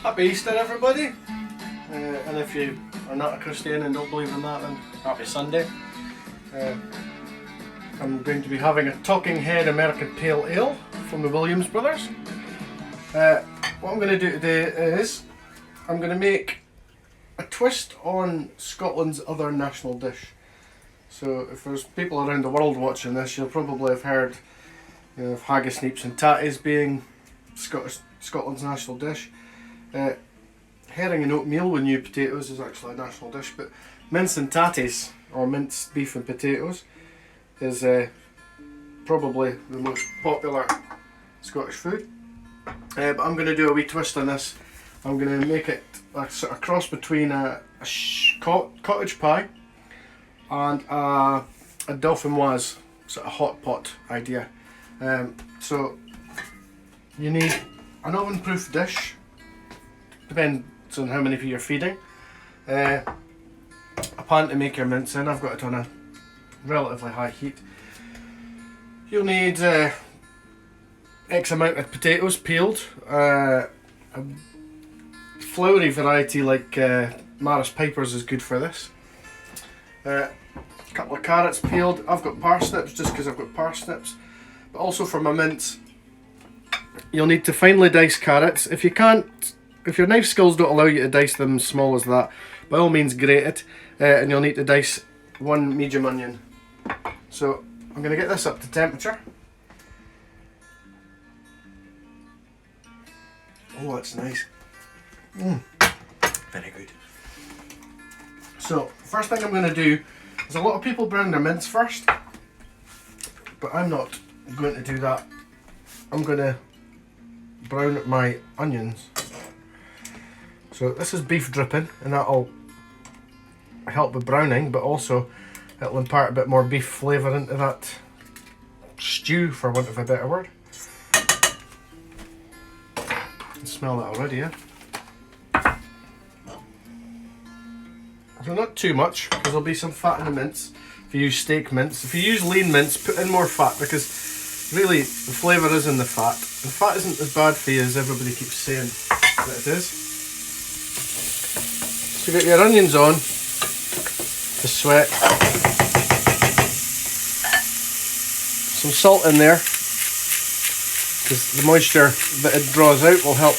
Happy Easter, everybody! And if you are not a Christian and don't believe in that, then happy Sunday. I'm going to be having a Talking Head American Pale Ale from the Williams Brothers. What I'm going to do today is I'm going to make a twist on Scotland's other national dish. So if there's people around the world watching this, you'll probably have heard of haggis, neeps and tatties being Scotland's national dish. Herring and oatmeal with new potatoes is actually a national dish, but mince and tatties, or minced beef and potatoes, is probably the most popular Scottish food. But I'm going to do a wee twist on this. I'm going to make it a sort of cross between a cottage pie and a Dauphinois sort of hot pot idea. So you need an oven proof dish, depends on how many people you're feeding, a pan to make your mince in. I've got it on a relatively high heat. You'll need X amount of potatoes peeled, a floury variety like Maris Piper's is good for this, a couple of carrots peeled. I've got parsnips just because I've got parsnips, but also for my mince you'll need to finely dice carrots. If your knife skills don't allow you to dice them small as that, by all means grate it, and you'll need to dice one medium onion. So I'm going to get this up to temperature. Oh, that's nice. Very good. So first thing I'm going to do is, a lot of people brown their mince first, but I'm not going to do that. I'm going to brown my onions. So this is beef dripping, and that'll help with browning, but also it'll impart a bit more beef flavour into that stew, for want of a better word. I can smell that already, yeah? So not too much, because there'll be some fat in the mince if you use steak mince. If you use lean mince, put in more fat, because really the flavour is in the fat. And fat isn't as bad for you as everybody keeps saying that it is. So you get your onions on to sweat. Some salt in there, because the moisture that it draws out will help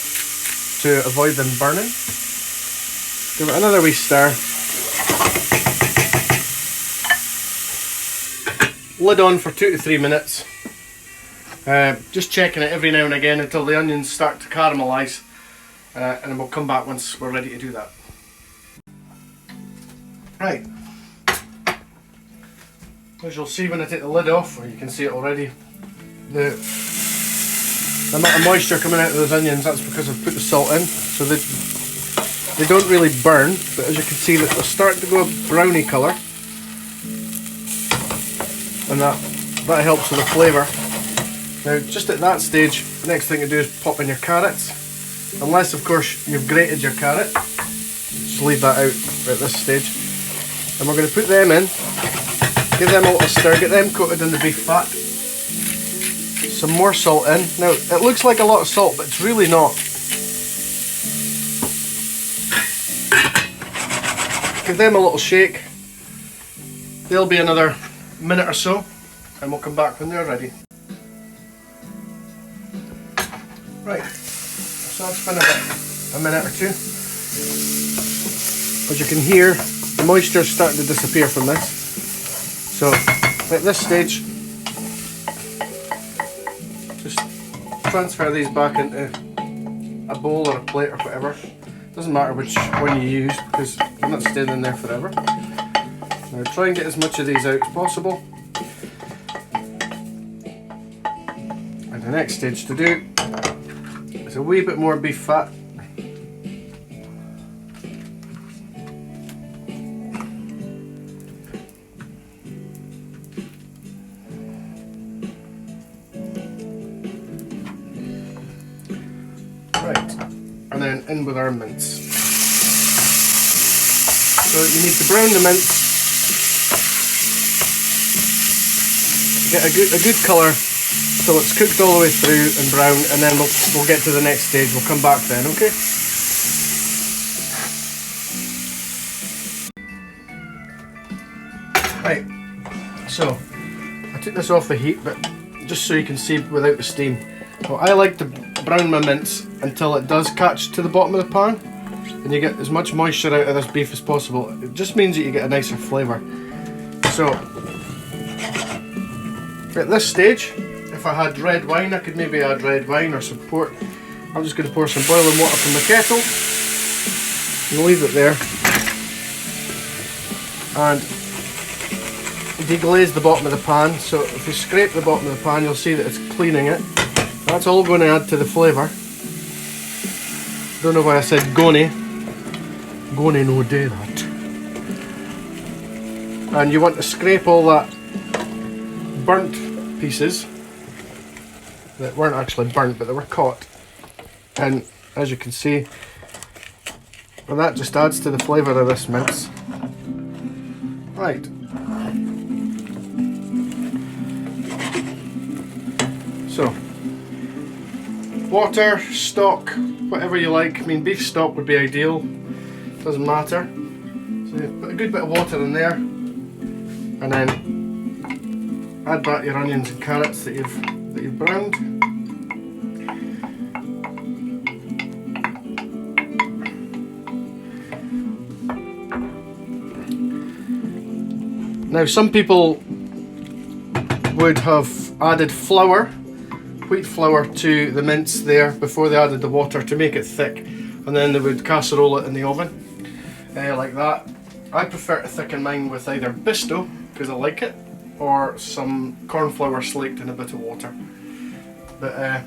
to avoid them burning. Give it another wee stir. Lid on for 2 to 3 minutes. Just checking it every now and again until the onions start to caramelise, and then we'll come back once we're ready to do that. Right, as you'll see when I take the lid off, or you can see it already, the amount of moisture coming out of those onions, that's because I've put the salt in, so they don't really burn, but as you can see, they're starting to go a browny colour, and that helps with the flavour. Now just at that stage, the next thing to do is pop in your carrots, unless of course you've grated your carrot. Just leave that out at this stage. And we're going to put them in, give them a little stir, get them coated in the beef fat. Some more salt in. Now it looks like a lot of salt, but it's really not. Give them a little shake. They'll be another minute or so, and we'll come back when they're ready. Right, so that's been about a minute or two. As you can hear, the moisture is starting to disappear from this. So at this stage, just transfer these back into a bowl or a plate or whatever. Doesn't matter which one you use, because they're not staying in there forever. Now try and get as much of these out as possible. And the next stage to do is a wee bit more beef fat. Right, and then in with our mince. So you need to brown the mince, get a good colour till it's cooked all the way through and brown, and then we'll get to the next stage. We'll come back then, okay? So I took this off the heat, but just so you can see without the steam. Well, I like to brown my mince until it does catch to the bottom of the pan, and you get as much moisture out of this beef as possible. It just means that you get a nicer flavour. So at this stage, if I had red wine, I could maybe add red wine or some port. I'm just going to pour some boiling water from the kettle and leave it there, and deglaze the bottom of the pan. So if you scrape the bottom of the pan, you'll see that it's cleaning it. That's all going to add to the flavour. Don't know why I said gonna. Gonna no do that. And you want to scrape all that burnt pieces that weren't actually burnt, but they were caught. And as you can see, well, that just adds to the flavour of this mince. Right. So, water, stock, whatever you like. I mean, beef stock would be ideal. Doesn't matter. So you put a good bit of water in there, and then add back your onions and carrots that you've browned. Now, some people would have added flour, wheat flour, to the mince there before they added the water to make it thick, and then they would casserole it in the oven like that. I prefer to thicken mine with either Bisto, because I like it, or some corn flour slaked in a bit of water. But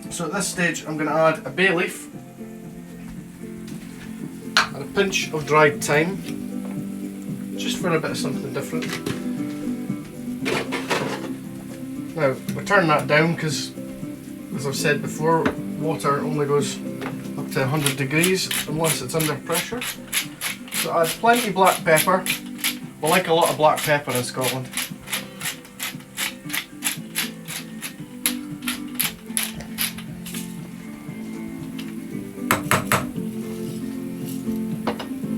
so at this stage I'm going to add a bay leaf and a pinch of dried thyme, just for a bit of something different. Now we turn that down because, as I've said before, water only goes up to 100 degrees unless it's under pressure. So add plenty of black pepper. We like a lot of black pepper in Scotland.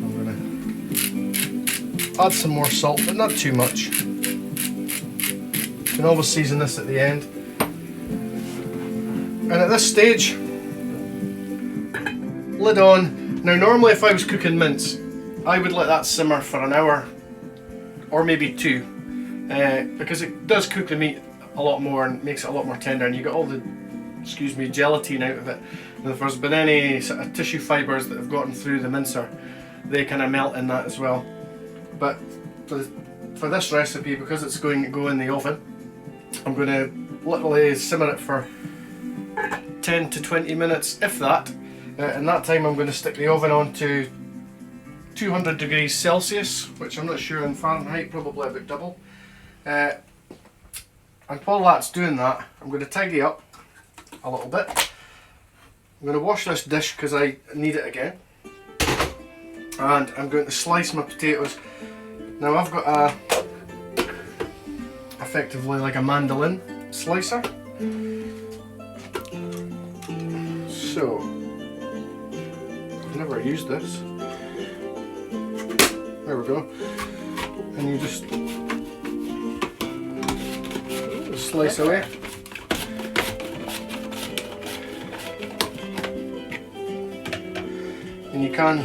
I'm going to add some more salt, but not too much. You can always season this at the end. And at this stage, lid on. Now normally if I was cooking mince, I would let that simmer for an hour or maybe two, because it does cook the meat a lot more and makes it a lot more tender, and you get all the, excuse me, gelatin out of it. And if there's been any sort of tissue fibres that have gotten through the mincer, they kind of melt in that as well. But for this recipe, because it's going to go in the oven, I'm going to literally simmer it for 10 to 20 minutes, if that. In that time I'm going to stick the oven on to 200 degrees Celsius, which I'm not sure in Fahrenheit, probably about double. And while that's doing that, I'm going to tidy up a little bit. I'm going to wash this dish because I need it again. And I'm going to slice my potatoes. Now I've got effectively like a mandolin slicer. So, I've never used this. There we go. And you just slice away. And you can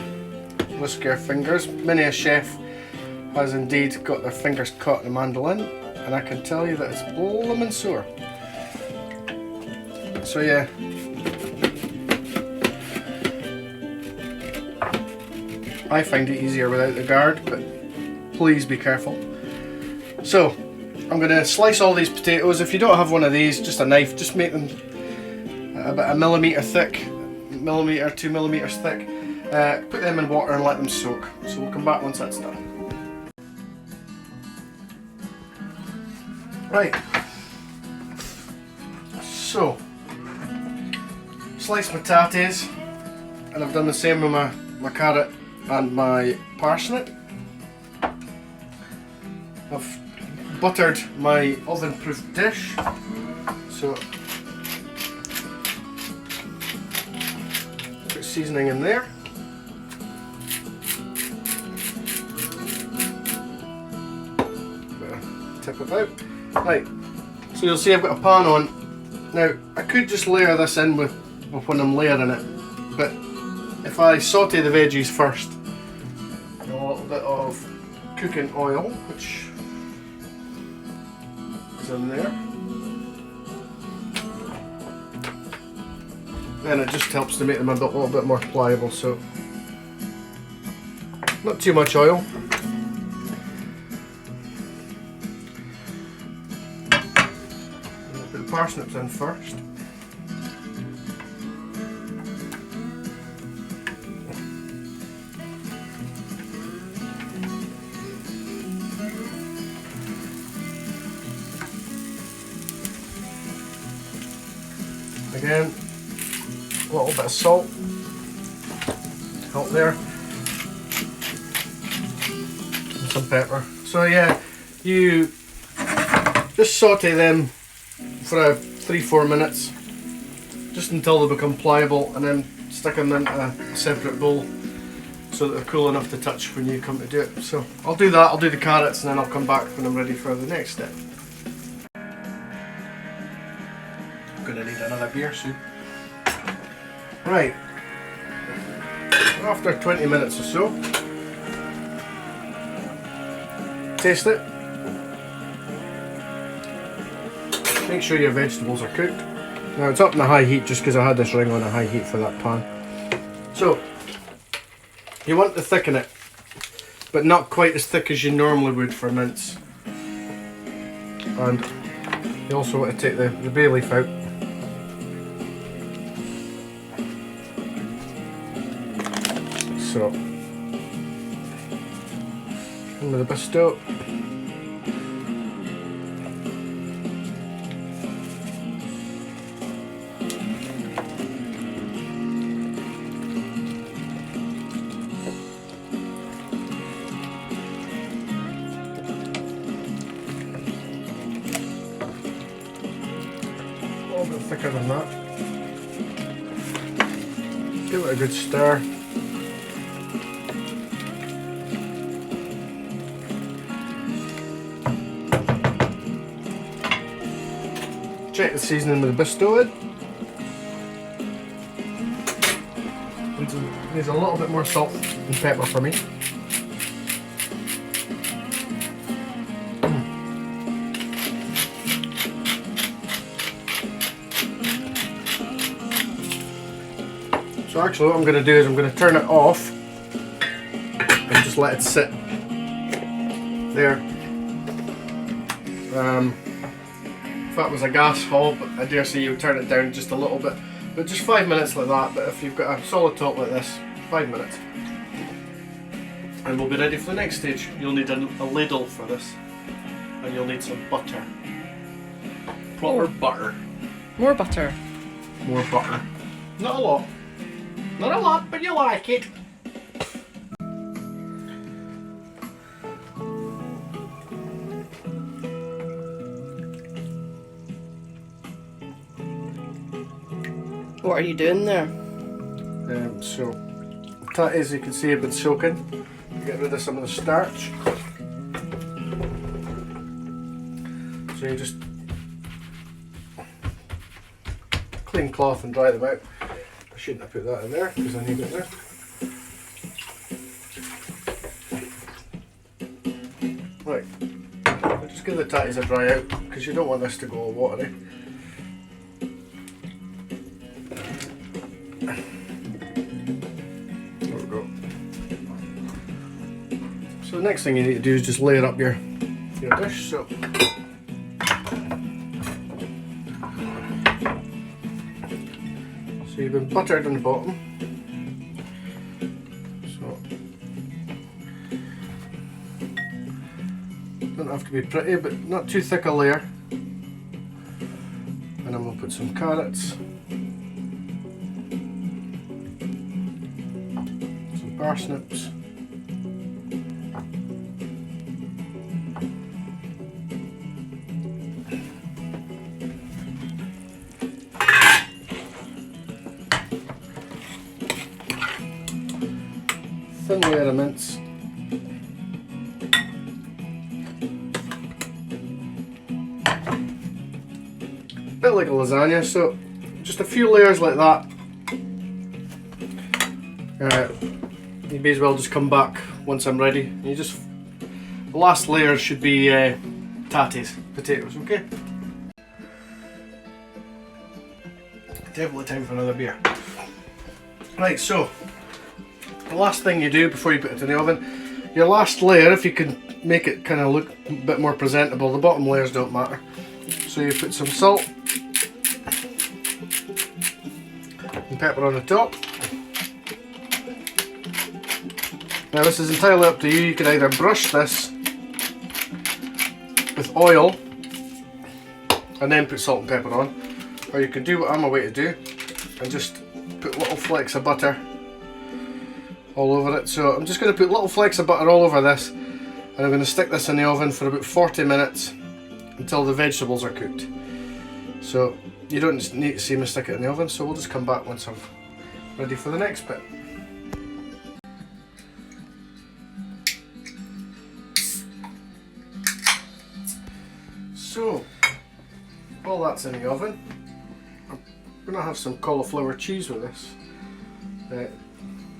whisk your fingers. Many a chef has indeed got their fingers caught in a mandolin, and I can tell you that it's bloomin' sore. So yeah. I find it easier without the guard, but please be careful. So, I'm going to slice all these potatoes. If you don't have one of these, just a knife, just make them about a millimetre thick, millimetre, 2 millimetres thick. Put them in water and let them soak. So we'll come back once that's done. Right. So, slice my tatties, and I've done the same with my carrot and my parsnip. I've buttered my oven-proof dish, so put seasoning in there. Flip it out. Right, so you'll see I've got a pan on. Now, I could just layer this in with when I'm layering it, but if I saute the veggies first, a little bit of cooking oil, which is in there, then it just helps to make them a little bit more pliable, so not too much oil. Put the parsnips in first. Again, a little bit of salt to help there, and some pepper. So yeah, you just saute them for 3-4 minutes, just until they become pliable, and then stick them in a separate bowl so that they're cool enough to touch when you come to do it. So I'll do that, I'll do the carrots, and then I'll come back when I'm ready for the next step. I'm going to need another beer soon. Right, after 20 minutes or so, taste it. Make sure your vegetables are cooked. Now it's up on a high heat just because I had this ring on a high heat for that pan. So, you want to thicken it, but not quite as thick as you normally would for mince. And you also want to take the bay leaf out. So, in with the pesto. A little bit thicker than that. Give it a good stir. Check the seasoning with the pesto in. Needs a little bit more salt and pepper for me. So actually what I'm going to do is I'm going to turn it off and just let it sit there. If that was a gas hob, I dare say you would turn it down just a little bit, but just 5 minutes like that. But if you've got a solid top like this, 5 minutes, and we'll be ready for the next stage. You'll need a ladle for this, and you'll need some butter, proper butter. More butter. More butter. Not a lot. Not a lot, but you like it. What are you doing there? So, Tattie, as you can see, have been soaking. Get rid of some of the starch. So you just clean cloth and dry them out. I shouldn't have put that in there because I need it there. Right, I'll just give the tatties a dry out because you don't want this to go all watery. There we go. So the next thing you need to do is just layer up your dish. So you've been buttered on the bottom, so don't have to be pretty, but not too thick a layer. And then we'll put some carrots, some parsnips, thin layer of mince, like a lasagna, so just a few layers like that. You may as well just come back once I'm ready. The last layer should be Tattie's potatoes, okay? Definitely time for another beer. Right, so the last thing you do before you put it in the oven, your last layer, if you can make it kind of look a bit more presentable, the bottom layers don't matter. So you put some salt and pepper on the top. Now this is entirely up to you. You can either brush this with oil and then put salt and pepper on, or you can do what I'm away to do and just put little flakes of butter all over it. So I'm just going to put little flakes of butter all over this, and I'm going to stick this in the oven for about 40 minutes until the vegetables are cooked. So you don't need to see me stick it in the oven, so we'll just come back once I'm ready for the next bit. So while that's in the oven, I'm going to have some cauliflower cheese with this.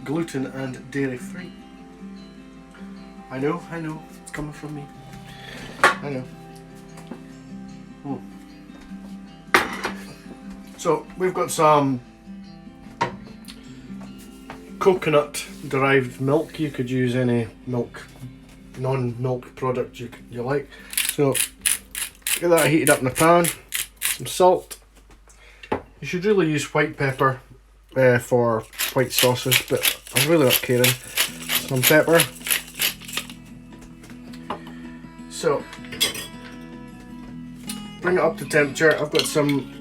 Gluten and dairy free. I know, it's coming from me. I know. So we've got some coconut derived milk. You could use any milk, non-milk product you like. So get that heated up in the pan. Some salt. You should really use white pepper for white sauces, but I'm really not caring. Some pepper. So bring it up to temperature. I've got some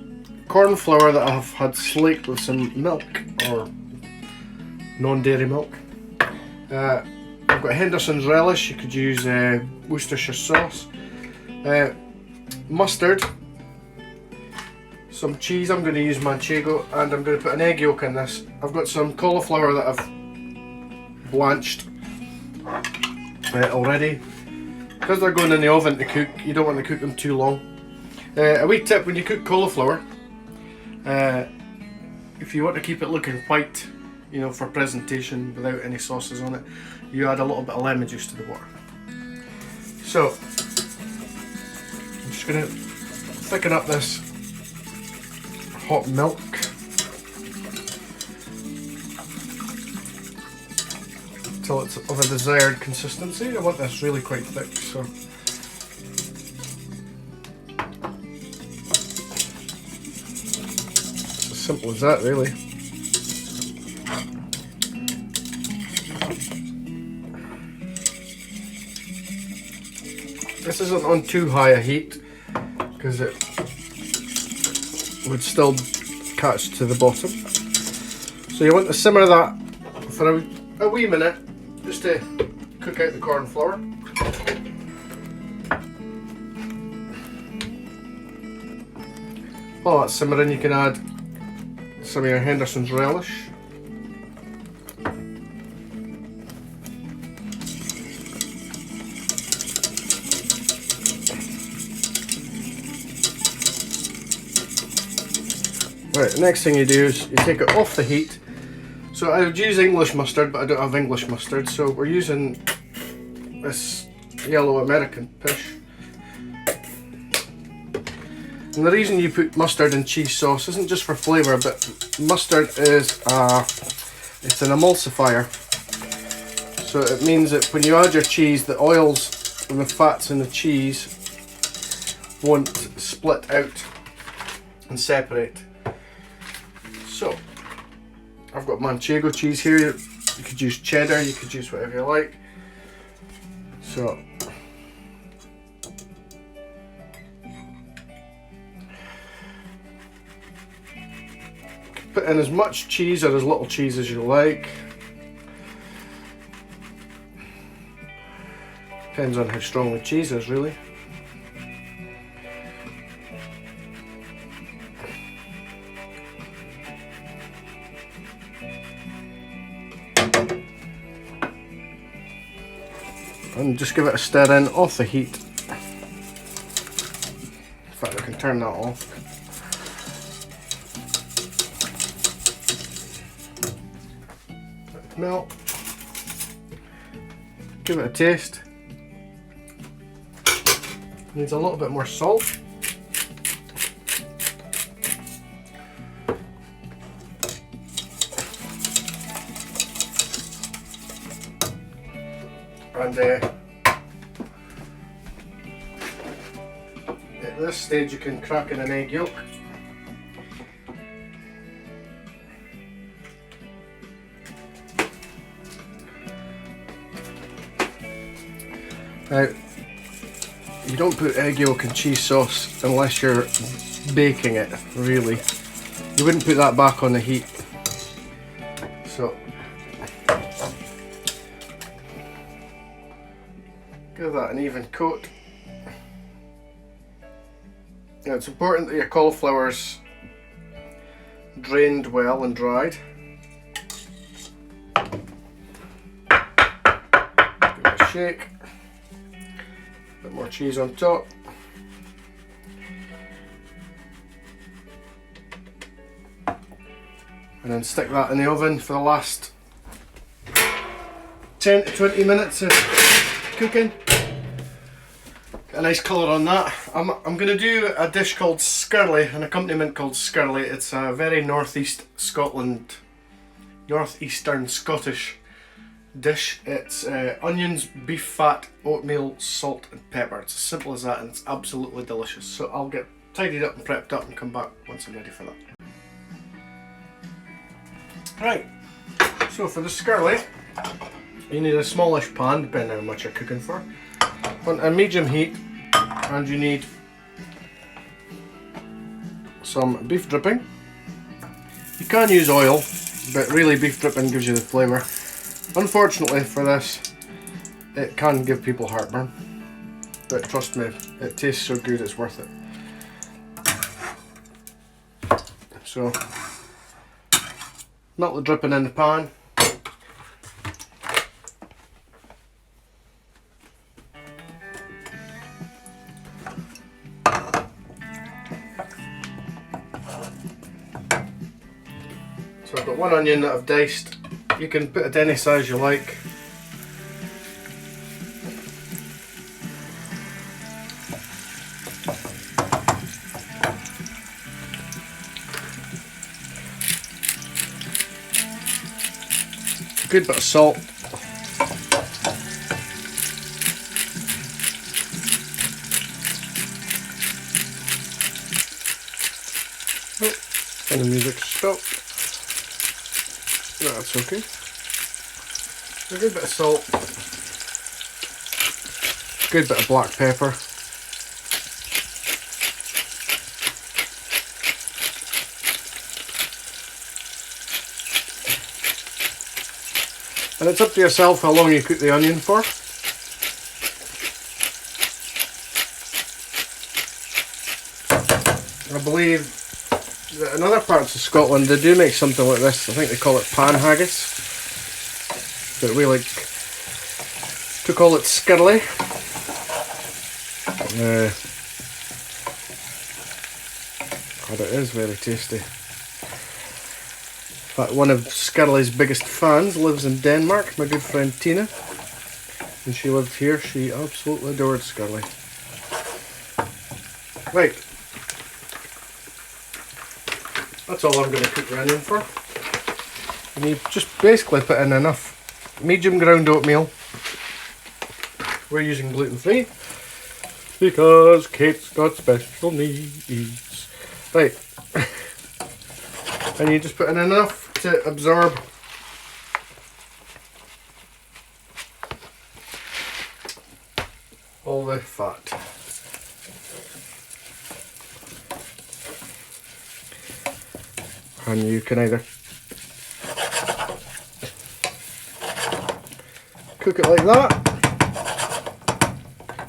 corn flour that I've had slaked with some milk or non-dairy milk. I've got Henderson's relish. You could use Worcestershire sauce. Mustard. Some cheese. I'm going to use manchego, and I'm going to put an egg yolk in this. I've got some cauliflower that I've blanched already. Because they're going in the oven to cook, you don't want to cook them too long. A wee tip when you cook cauliflower, if you want to keep it looking white, you know, for presentation without any sauces on it, you add a little bit of lemon juice to the water. So I'm just going to thicken up this hot milk. Until it's of a desired consistency. I want this really quite thick, so it's as simple as that, really. This isn't on too high a heat because it would still catch to the bottom. So you want to simmer that for a wee minute, just to cook out the corn flour. While that's simmering, you can add some of your Henderson's relish. Right, the next thing you do is you take it off the heat. So I would use English mustard, but I don't have English mustard, so we're using this yellow American pish. And the reason you put mustard in cheese sauce isn't just for flavour, but mustard is it's an emulsifier. So it means that when you add your cheese, the oils and the fats in the cheese won't split out and separate. So I've got manchego cheese here. You could use cheddar, you could use whatever you like. So put in as much cheese or as little cheese as you like. Depends on how strong the cheese is, really. And just give it a stir in off the heat. In fact, I can turn that off. smell. Give it a taste. Needs a little bit more salt. And at this stage you can crack in an egg yolk. Now, you don't put egg yolk in cheese sauce unless you're baking it, really. You wouldn't put that back on the heat. So, give that an even coat. Now, it's important that your cauliflower's drained well and dried. Give it a shake. Bit more cheese on top. And then stick that in the oven for the last 10 to 20 minutes of cooking. Get a nice colour on that. I'm going to do a dish called Skirlie, an accompaniment called Skirlie. It's a very northeastern Scottish dish. It's onions, beef fat, oatmeal, salt and pepper. It's as simple as that and it's absolutely delicious. So I'll get tidied up and prepped up and come back once I'm ready for that. Right, so for the Skirlie, you need a smallish pan, depending on how much you're cooking for. On a medium heat, and you need some beef dripping. You can use oil, but really beef dripping gives you the flavour. Unfortunately for this, it can give people heartburn, but trust me, it tastes so good it's worth it. So, melt the dripping in the pan. So I've got one onion that I've diced. You can put it any size you like. A good bit of salt. Oh, and the music stopped. No, that's okay. A good bit of salt, good bit of black pepper, and it's up to yourself how long you cook the onion for. I believe that in other parts of Scotland they do make something like this. I think they call it pan haggis, but we like to call it Skirlie. God, it is very tasty. In fact, one of Skirlie's biggest fans lives in Denmark, my good friend Tina. When she lived here, she absolutely adored Skirlie. Right. That's all I'm going to cook the onion for. And you just basically put in enough medium ground oatmeal. We're using gluten free because Kate's got special needs. Right. And you just put in enough to absorb all the fat. And you can either cook it like that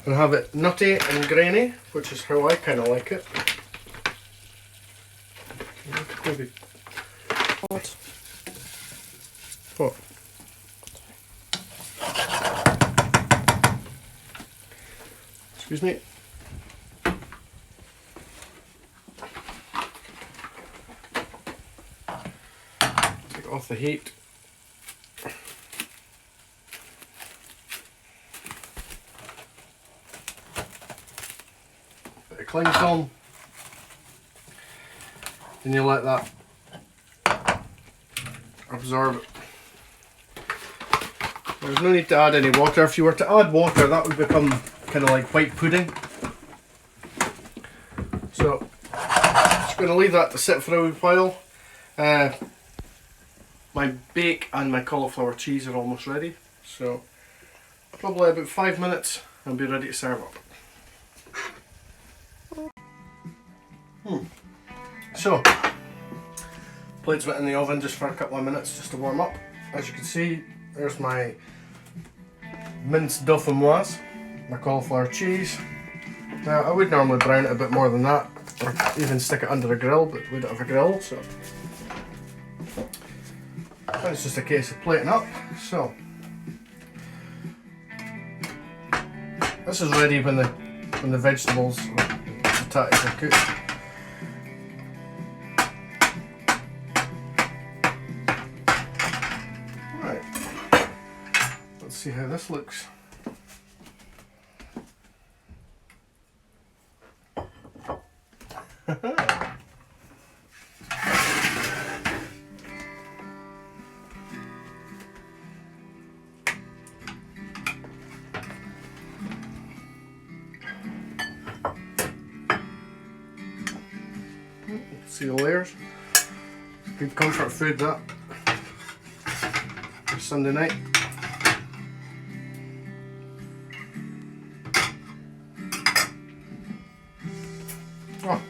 and have it nutty and grainy, which is how I kind of like it. Maybe. What? Excuse me. Take it off the heat. cling film. And you let that absorb it. There's no need to add any water. If you were to add water, that would become kind of like white pudding. So, just going to leave that to sit for a wee while. My bake and my cauliflower cheese are almost ready, so probably about 5 minutes and be ready to serve up. So, plates went in the oven just for a couple of minutes just to warm up. As you can see, there's my minced Dauphinois, my cauliflower cheese. Now, I would normally brown it a bit more than that, or even stick it under a grill, but we don't have a grill, so it's just a case of plating up. So this is ready when the vegetables, the tatties are cooked. Right, let's see how this looks. See the layers? Good comfort food that. For Sunday night. Oh.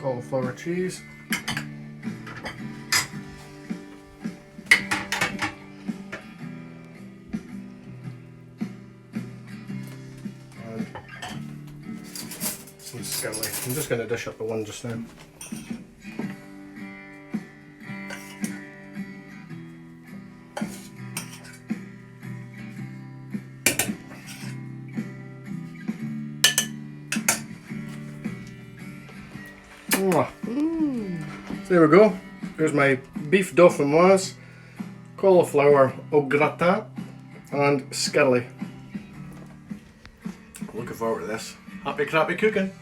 Cauliflower cheese. Some Skirlie. I'm just going to dish up the one just now. So there we go. Here's my beef Dauphinois, cauliflower au gratin, and Skirlie. Looking forward to this. Happy crappy cooking.